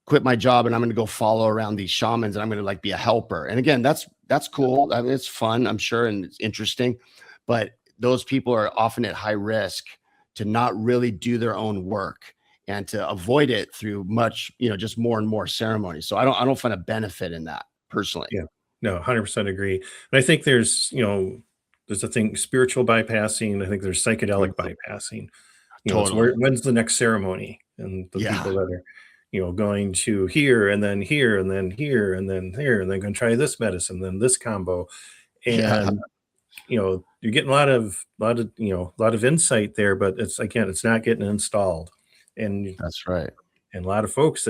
quit my job and I'm going to go follow around these shamans, and I'm going to be a helper. And again, that's cool. I mean, it's fun, I'm sure, and it's interesting. But those people are often at high risk to not really do their own work and to avoid it through much, just more and more ceremonies. So I don't find a benefit in that personally. Yeah, no, 100% agree. And I think there's a thing, spiritual bypassing. I think there's psychedelic bypassing. Totally. When's the next ceremony? And the people that are, going to here and then here and then here and then here and then going to try this medicine, then this combo. And you're getting a lot of insight there, but it's not getting installed. And That's right. and a lot of folks,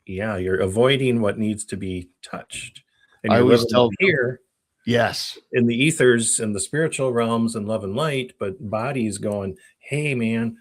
you're avoiding what needs to be touched. And I you're always living tell here yes, in the ethers and the spiritual realms and love and light, but body's going, hey man,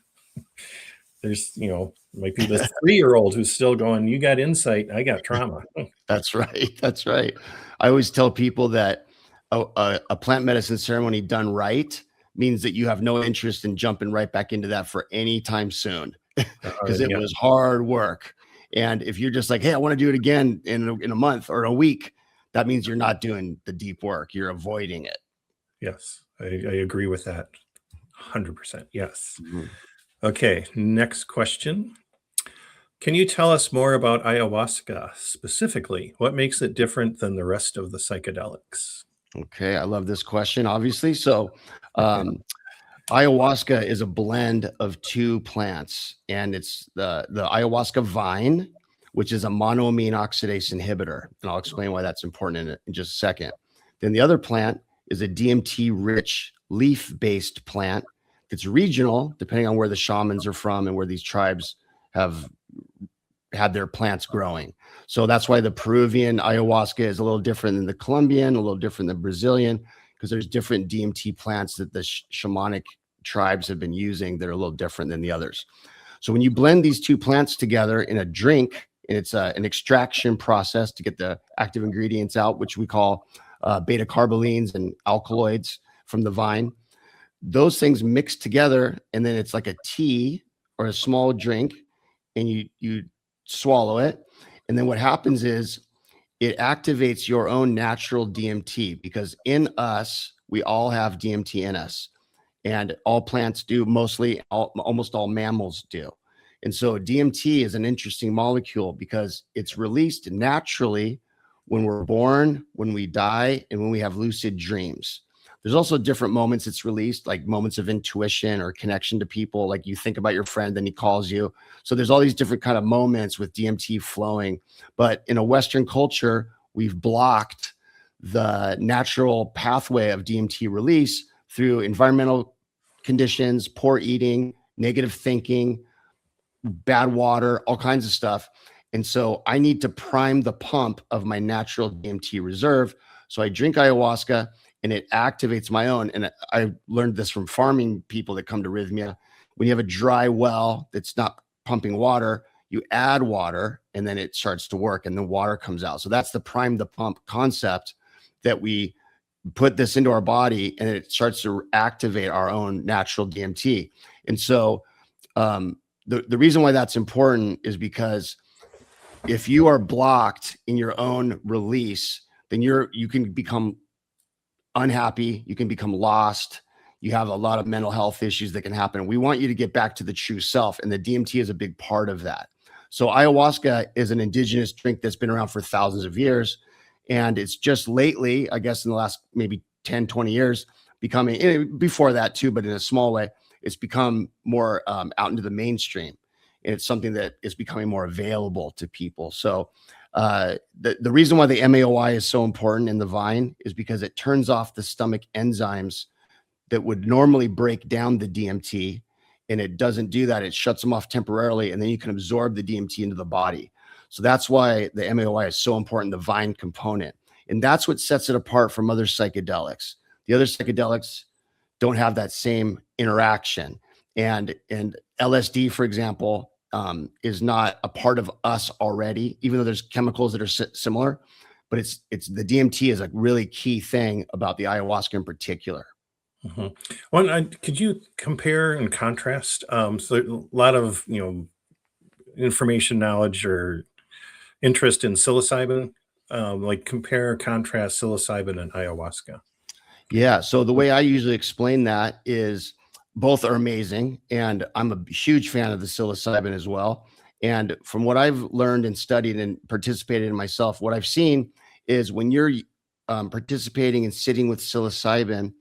there's might be this 3-year-old who's still going, you got insight, I got trauma. that's right. That's right. I always tell people that a plant medicine ceremony done right means that you have no interest in jumping right back into that for any time soon, because it was hard work. And if you're just like, hey, I want to do it again in a month or a week, that means you're not doing the deep work. You're avoiding it. Yes, I agree with that. 100%. Yes. Okay, next question. Can you tell us more about ayahuasca specifically? What makes it different than the rest of the psychedelics? Okay, I love this question, obviously. So, ayahuasca is a blend of two plants, and it's the ayahuasca vine, which is a monoamine oxidase inhibitor. And I'll explain why that's important in just a second. Then the other plant is a DMT-rich leaf-based plant that's regional, depending on where the shamans are from and where these tribes have had their plants growing. So that's why the Peruvian ayahuasca is a little different than the Colombian, a little different than Brazilian, because there's different DMT plants that the shamanic tribes have been using that are a little different than the others. So when you blend these two plants together in a drink, and it's an extraction process to get the active ingredients out, which we call beta carbolines and alkaloids from the vine, those things mix together, and then it's like a tea or a small drink, and you swallow it. And then what happens is it activates your own natural DMT, because in us, we all have DMT in us, and all plants do, almost all mammals do. And so DMT is an interesting molecule because it's released naturally when we're born, when we die, and when we have lucid dreams. There's also different moments it's released, like moments of intuition or connection to people. Like you think about your friend, then he calls you. So there's all these different kind of moments with DMT flowing. But in a Western culture, we've blocked the natural pathway of DMT release through environmental conditions, poor eating, negative thinking, bad water, all kinds of stuff. And so I need to prime the pump of my natural DMT reserve. So I drink ayahuasca, and it activates my own. And I learned this from farming people that come to Rythmia. When you have a dry well that's not pumping water, you add water, and then it starts to work, and the water comes out. So that's the prime the pump concept, that we put this into our body and it starts to activate our own natural DMT. And so the reason why that's important is because if you are blocked in your own release, then you can become unhappy, you can become lost, you have a lot of mental health issues that can happen. We want you to get back to the true self, and the DMT is a big part of that. So ayahuasca is an indigenous drink that's been around for thousands of years, and it's just lately, I guess in the last maybe 10, 20 years, becoming, before that too, but in a small way, it's become more out into the mainstream, and it's something that is becoming more available to people. So the reason why the MAOI is so important in the vine is because it turns off the stomach enzymes that would normally break down the DMT, and it doesn't do that. It shuts them off temporarily, and then you can absorb the DMT into the body. So that's why the MAOI is so important, the vine component. And that's what sets it apart from other psychedelics. The other psychedelics don't have that same interaction. And LSD, for example, is not a part of us already, even though there's chemicals that are similar. But it's the DMT is a really key thing about the ayahuasca in particular. Mhm. Could you compare and contrast? So a lot of information, knowledge, or interest in psilocybin. Like compare, contrast psilocybin and ayahuasca. Yeah. So the way I usually explain that is both are amazing. And I'm a huge fan of the psilocybin as well. And from what I've learned and studied and participated in myself, what I've seen is when you're participating and sitting with psilocybin,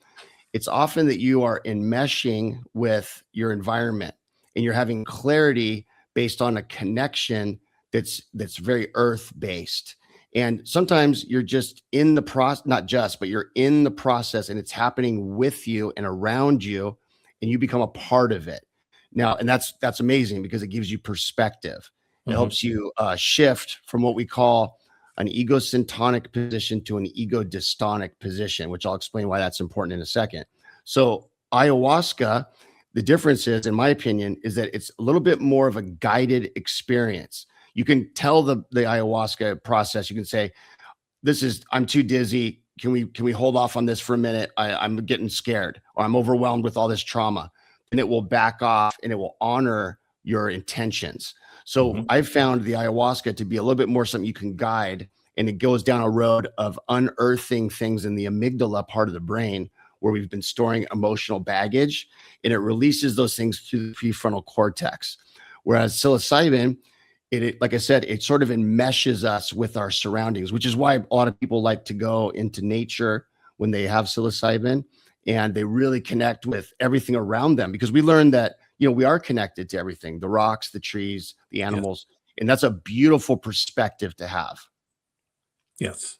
it's often that you are enmeshing with your environment and you're having clarity based on a connection that's very earth based. And sometimes you're just in the process, not just, but you're in the process and it's happening with you and around you, and you become a part of it. Now, and that's amazing because it gives you perspective. It Mhm. helps you shift from what we call an egosyntonic position to an ego dystonic position, which I'll explain why that's important in a second. So ayahuasca, the difference is, in my opinion, is that it's a little bit more of a guided experience. You can tell the ayahuasca process. You can say, I'm too dizzy. Can we hold off on this for a minute? I'm getting scared, or I'm overwhelmed with all this trauma. And it will back off and it will honor your intentions. So Mhm. I've found the ayahuasca to be a little bit more something you can guide, and it goes down a road of unearthing things in the amygdala part of the brain where we've been storing emotional baggage, and it releases those things to the prefrontal cortex. Whereas psilocybin, like I said, it sort of enmeshes us with our surroundings, which is why a lot of people like to go into nature when they have psilocybin, and they really connect with everything around them, because we learned that, we are connected to everything, the rocks, the trees, the Yes. animals. And that's a beautiful perspective to have. Yes.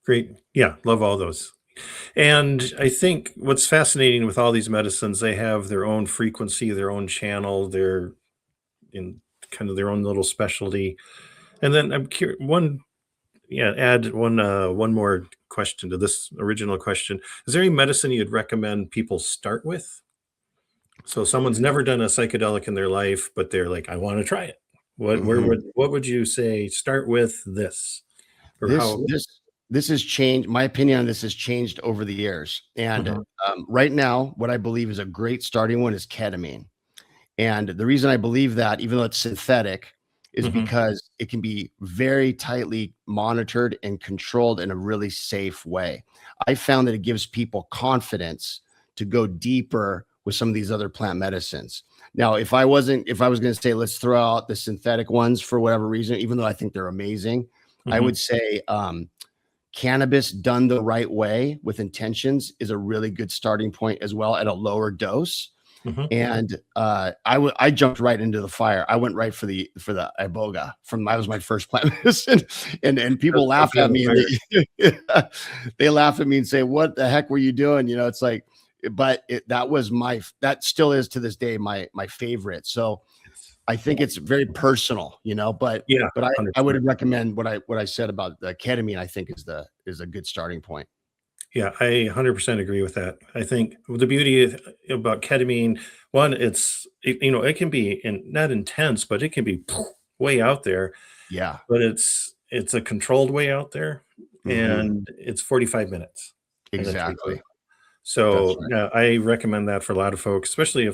Great. Yeah, love all those. And I think what's fascinating with all these medicines, they have their own frequency, their own channel, they're in kind of their own little specialty. And then I'm curious, add one more question to this original question. Is there any medicine you'd recommend people start with? So someone's never done a psychedelic in their life, but they're like, I want to try it. Mhm. What would you say? Start with this, or This how? this this has changed. My opinion on this has changed over the years. And Mhm. right now, what I believe is a great starting one is ketamine. And the reason I believe that, even though it's synthetic, is Mhm. because it can be very tightly monitored and controlled in a really safe way. I found that it gives people confidence to go deeper with some of these other plant medicines. Now, if I was going to say, let's throw out the synthetic ones for whatever reason, even though I think they're amazing, I Mhm. would say cannabis done the right way with intentions is a really good starting point as well, at a lower dose. Mhm. And I jumped right into the fire. I went right for the iboga. That was my first plant medicine, and people That's laugh jumping at on the me, and fire. they laugh at me and say, "What the heck were you doing?" It's like, but that still is to this day my favorite. So Yes. I think it's very personal, but Yeah, I 100%. would recommend what I said about the ketamine. I think is a good starting point. Yeah, I 100% agree with that. I think the beauty about ketamine, one, it can be not intense, but it can be way out there, Yeah. but it's a controlled way out there, Hmm. and it's 45 minutes, and then take off. Exactly. That's So, right. yeah, I recommend that for a lot of folks, especially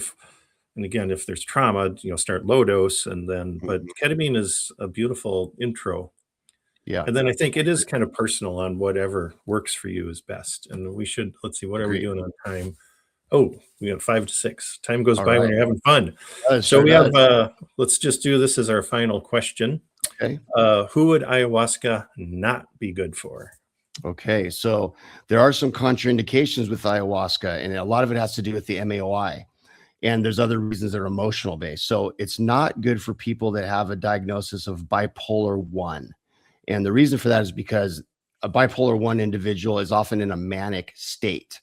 and again, if there's trauma, start low dose, but Mhm. ketamine is a beautiful intro. Yeah. And then I think it is kind of personal on whatever works for you is best. And let's see, what are we Agree. doing on time? Oh, we got 5 to 6. Time goes All by when right. you're having fun. It So sure we have, does. let's just do this as our final question. Okay. Who would ayahuasca not be good for? Okay. So there are some contraindications with ayahuasca, and a lot of it has to do with the MAOI. And there's other reasons that are emotional based. So it's not good for people that have a diagnosis of bipolar 1. And the reason for that is because a bipolar 1 individual is often in a manic state.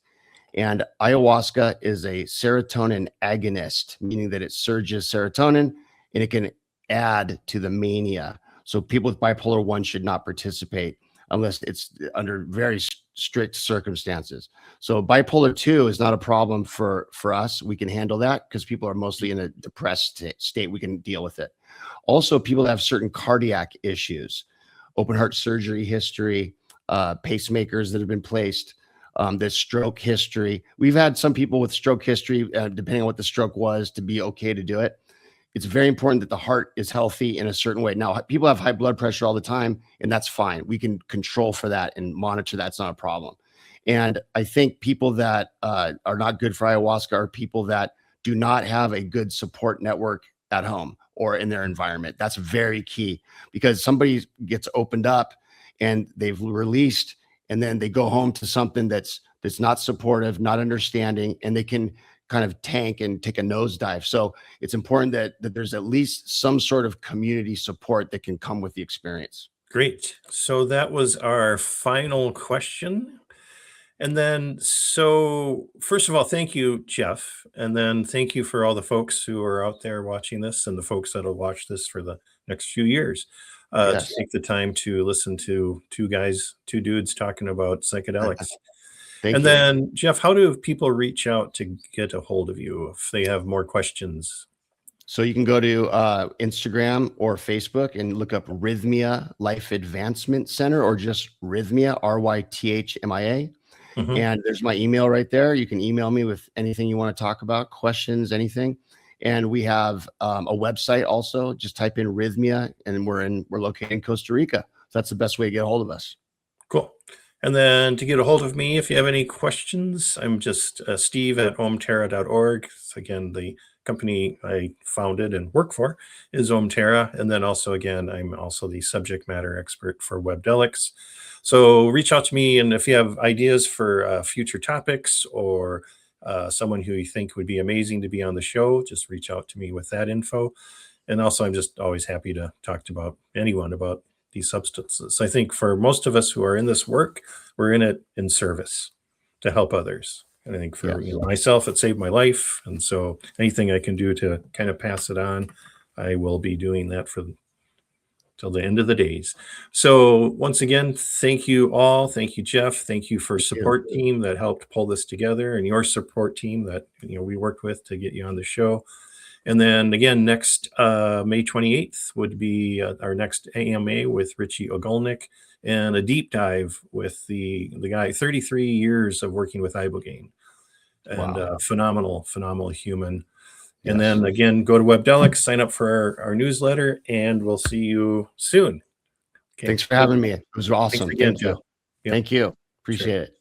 And ayahuasca is a serotonin agonist, meaning that it surges serotonin and it can add to the mania. So people with bipolar 1 should not participate unless it's under very strict circumstances. So bipolar 2 is not a problem for us. We can handle that because people are mostly in a depressed state. We can deal with it. Also, people that have certain cardiac issues, open heart surgery history, pacemakers that have been placed, the stroke history. We've had some people with stroke history, depending on what the stroke was, to be okay to do it. It's very important that the heart is healthy in a certain way. Now, people have high blood pressure all the time, and that's fine. We can control for that and monitor that. It's not a problem. And I think people that are not good for ayahuasca are people that do not have a good support network at home or in their environment. That's very key, because somebody gets opened up and they've released, and then they go home to something that's not supportive, not understanding, and they can kind of tank and take a nosedive. So it's important that there's at least some sort of community support that can come with the experience. Great. So that was our final question. And then, so first of all, thank you, Jeff. And then thank you for all the folks who are out there watching this and the folks that'll watch this for the next few years. To Yes. take the time to listen to two dudes talking about psychedelics. Thank And you. then, Jeff, how do people reach out to get a hold of you if they have more questions? So you can go to Instagram or Facebook and look up Rythmia Life Advancement Center, or just Rythmia, Rythmia. Mhm. And there's my email right there. You can email me with anything you want to talk about, questions, anything. And we have a website also. Just type in Rythmia, and we're located in Costa Rica. So that's the best way to get a hold of us. Cool. And then to get a hold of me, if you have any questions, I'm just Steve at omterra.org. Again, the company I founded and work for is Omterra. And then also, again, I'm also the subject matter expert for Webdelics. So reach out to me. And if you have ideas for future topics, or someone who you think would be amazing to be on the show, just reach out to me with that info. And also, I'm just always happy to talk to anyone about these substances. I think for most of us who are in this work, we're in it in service to help others. And I think for Yes. myself, it saved my life. And so anything I can do to kind of pass it on, I will be doing that till the end of the days. So once again, thank you all. Thank you, Jeff. Thank you for support team that helped pull this together, and your support team that we worked with to get you on the show. And then again, next May 28th would be our next AMA with Richie Ogolnik, and a deep dive with the guy, 33 years of working with iboga, and Wow. phenomenal human. Yes. And then again, go to Webdelics, sign up for our newsletter, and we'll see you soon. Okay. Thanks for having me. It was awesome. Thanks again, Thank you. Jeff. Yep. Thank you. Sure. Appreciate it.